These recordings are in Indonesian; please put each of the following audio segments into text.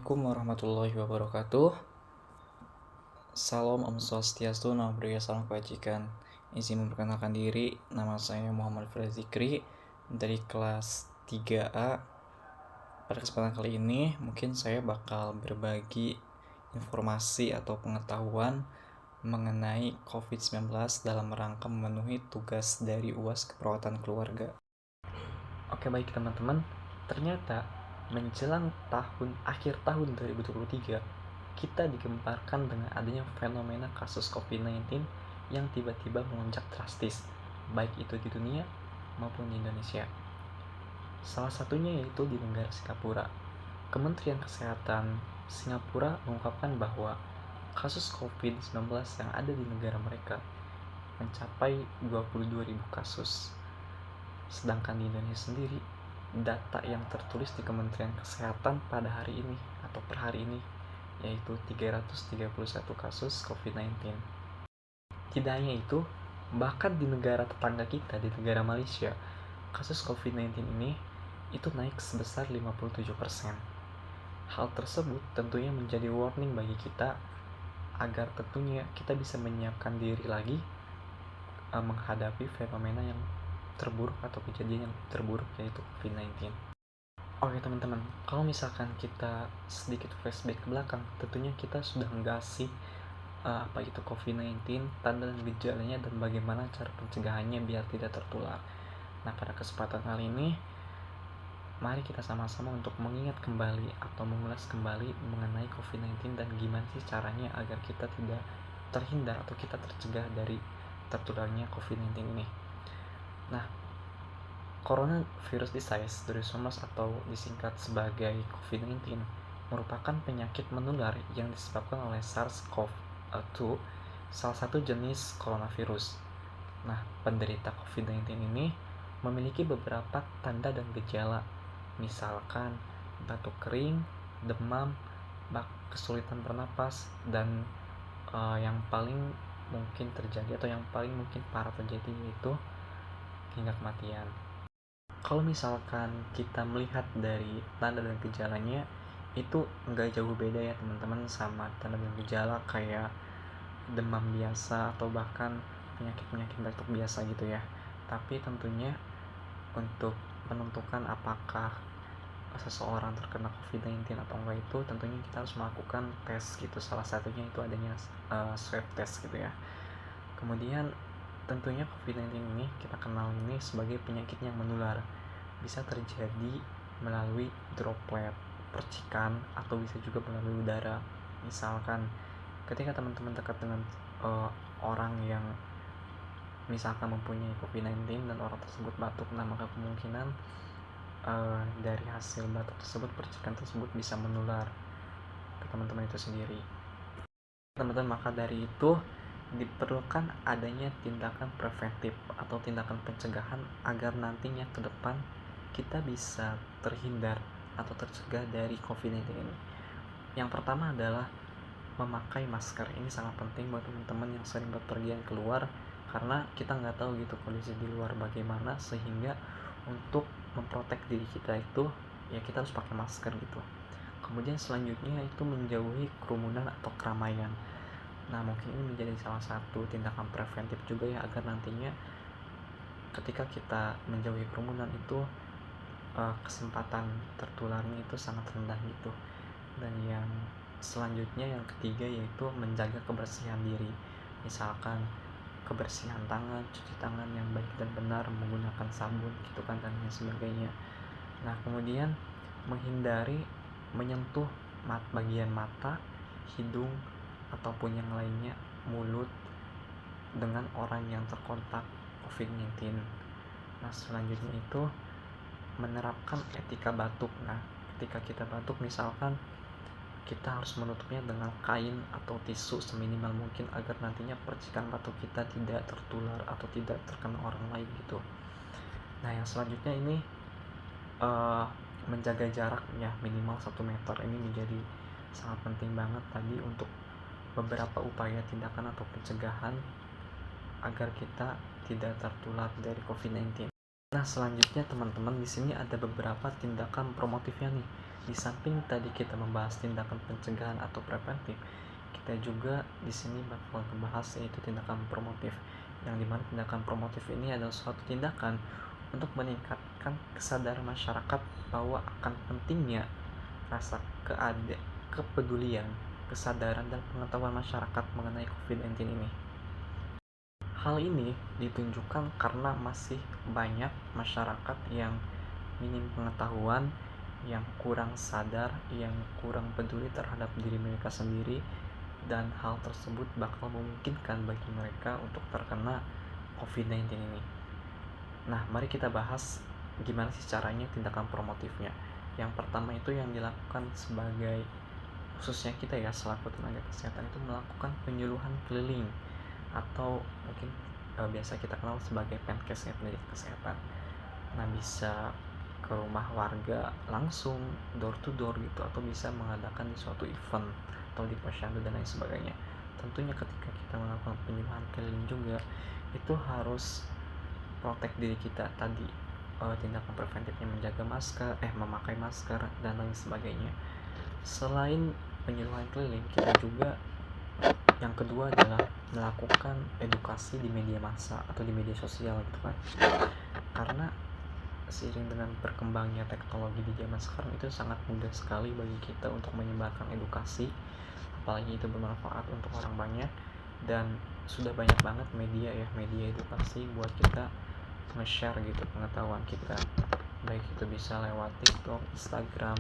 Assalamualaikum warahmatullahi wabarakatuh. Salam Om Swastiastu, Namo Buddhaya, salam kebajikan. Izin memperkenalkan diri, nama saya Muhammad Frazikri dari kelas 3A. Pada kesempatan kali ini, mungkin saya bakal berbagi informasi atau pengetahuan mengenai COVID-19 dalam rangka memenuhi tugas dari UAS Keperawatan Keluarga. Oke, baik teman-teman, ternyata menjelang akhir tahun 2023, kita digemparkan dengan adanya fenomena kasus COVID-19 yang tiba-tiba melonjak drastis, baik itu di dunia maupun di Indonesia. Salah satunya yaitu di negara Singapura. Kementerian Kesehatan Singapura mengungkapkan bahwa kasus COVID-19 yang ada di negara mereka mencapai 22.000 kasus. Sedangkan di Indonesia sendiri, data yang tertulis di Kementerian Kesehatan pada hari ini atau per hari ini yaitu 331 kasus COVID-19. Tidak hanya itu, bahkan di negara tetangga kita, di negara Malaysia, kasus COVID-19 ini itu naik sebesar 57%. Hal tersebut tentunya menjadi warning bagi kita agar tentunya kita bisa menyiapkan diri lagi menghadapi fenomena yang terburuk atau kejadian yang terburuk yaitu COVID-19. Oke teman-teman, kalau misalkan kita sedikit flashback ke belakang, tentunya kita sudah nggak sih apa itu COVID-19, tanda dan gejalanya, dan bagaimana cara pencegahannya biar tidak tertular. Nah, pada kesempatan kali ini, mari kita sama-sama untuk mengingat kembali atau mengulas kembali mengenai COVID-19 dan gimana sih caranya agar kita tidak terhindar atau kita tercegah dari tertularnya COVID-19 ini. Nah, Coronavirus Disease 2019 atau disingkat sebagai COVID-19 merupakan penyakit menular yang disebabkan oleh SARS-CoV-2, salah satu jenis coronavirus. Nah, penderita COVID-19 ini memiliki beberapa tanda dan gejala, misalkan batuk kering, demam, kesulitan bernapas, dan yang paling mungkin terjadi atau yang paling mungkin parah terjadi yaitu hingga kematian. Kalau misalkan kita melihat dari tanda dan gejalanya, itu nggak jauh beda ya teman-teman sama tanda dan gejala kayak demam biasa atau bahkan penyakit-penyakit batuk biasa gitu ya. Tapi tentunya untuk menentukan apakah seseorang terkena COVID-19 atau enggak itu tentunya kita harus melakukan tes gitu. Salah satunya itu adanya swab test gitu ya. Kemudian tentunya COVID-19 ini kita kenal ini sebagai penyakit yang menular. Bisa terjadi melalui droplet, percikan, atau bisa juga melalui udara. Misalkan ketika teman-teman dekat dengan orang yang misalkan mempunyai COVID-19 dan orang tersebut batuk, nah maka kemungkinan dari hasil batuk tersebut, percikan tersebut bisa menular ke teman-teman itu sendiri. Teman-teman, maka dari itu diperlukan adanya tindakan preventif atau tindakan pencegahan agar nantinya ke depan kita bisa terhindar atau tercegah dari COVID-19 ini. Yang pertama adalah memakai masker. Ini sangat penting buat teman-teman yang sering berpergian keluar, karena kita nggak tahu gitu kondisi di luar bagaimana, sehingga untuk memprotek diri kita itu ya kita harus pakai masker gitu. Kemudian selanjutnya itu menjauhi kerumunan atau keramaian. Nah, mungkin ini menjadi salah satu tindakan preventif juga ya, agar nantinya ketika kita menjauhi kerumunan itu kesempatan tertularnya itu sangat rendah gitu. Dan yang selanjutnya, yang ketiga, yaitu menjaga kebersihan diri. Misalkan kebersihan tangan, cuci tangan yang baik dan benar, menggunakan sabun gitu kan, dan lain sebagainya. Nah, kemudian menghindari menyentuh bagian mata, hidung, ataupun yang lainnya, mulut, dengan orang yang terkontak COVID-19. Nah, selanjutnya itu menerapkan etika batuk. Nah, ketika kita batuk misalkan, kita harus menutupnya dengan kain atau tisu seminimal mungkin agar nantinya percikan batuk kita tidak tertular atau tidak terkena orang lain gitu. Nah, yang selanjutnya ini menjaga jarak ya minimal 1 meter. Ini menjadi sangat penting banget tadi untuk beberapa upaya tindakan atau pencegahan agar kita tidak tertular dari COVID-19. Nah, selanjutnya teman-teman, di sini ada beberapa tindakan promotifnya nih. Di samping tadi kita membahas tindakan pencegahan atau preventif, kita juga di sini bakal membahas yaitu tindakan promotif, yang dimana tindakan promotif ini adalah suatu tindakan untuk meningkatkan kesadaran masyarakat bahwa akan pentingnya rasa kepedulian, kesadaran dan pengetahuan masyarakat mengenai COVID-19 ini. Hal ini ditunjukkan karena masih banyak masyarakat yang minim pengetahuan, yang kurang sadar, yang kurang peduli terhadap diri mereka sendiri, dan hal tersebut bakal memungkinkan bagi mereka untuk terkena COVID-19 ini. Nah, mari kita bahas gimana sih caranya tindakan promotifnya. Yang pertama itu yang dilakukan sebagai, khususnya kita ya selaku tenaga kesehatan, itu melakukan penyuluhan keliling atau mungkin biasa kita kenal sebagai PENKES ya, pendidik kesehatan. Nah, bisa ke rumah warga langsung door to door gitu, atau bisa mengadakan di suatu event atau di posyandu dan lain sebagainya. Tentunya ketika kita melakukan penyuluhan keliling juga itu harus protek diri kita tadi, tindakan preventifnya menjaga masker, memakai masker dan lain sebagainya. Selain penyuluhan keliling, kita juga yang kedua adalah melakukan edukasi di media massa atau di media sosial gitu kan. Karena seiring dengan berkembangnya teknologi di zaman sekarang itu sangat mudah sekali bagi kita untuk menyebarkan edukasi, apalagi itu bermanfaat untuk orang banyak, dan sudah banyak banget media edukasi buat kita nge-share gitu pengetahuan kita, baik itu bisa lewat TikTok, Instagram,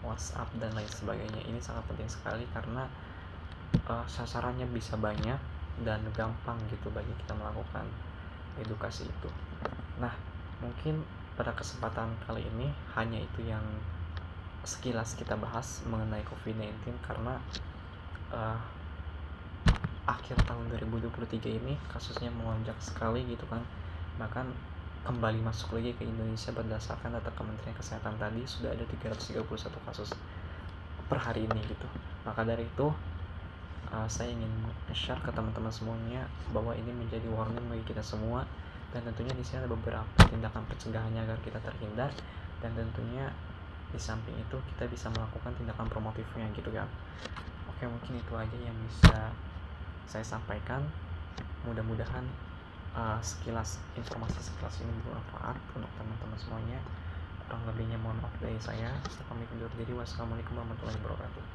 WhatsApp dan lain sebagainya. Ini sangat penting sekali karena sasarannya bisa banyak dan gampang gitu bagi kita melakukan edukasi itu. Nah, mungkin pada kesempatan kali ini hanya itu yang sekilas kita bahas mengenai COVID-19, karena akhir tahun 2023 ini kasusnya melonjak sekali gitu kan. Bahkan kembali masuk lagi ke Indonesia berdasarkan data Kementerian Kesehatan tadi sudah ada 331 kasus per hari ini gitu. Maka dari itu saya ingin share ke teman-teman semuanya bahwa ini menjadi warning bagi kita semua, dan tentunya di sini ada beberapa tindakan pencegahannya agar kita terhindar, dan tentunya di samping itu kita bisa melakukan tindakan promotifnya gitu kan. Oke, mungkin itu aja yang bisa saya sampaikan. Mudah-mudahan sekilas informasi sekilas ini bermanfaat untuk teman-teman semuanya. Kurang lebihnya mohon maaf dari saya. Saya pamit undur diri. Wassalamualaikum warahmatullahi wabarakatuh.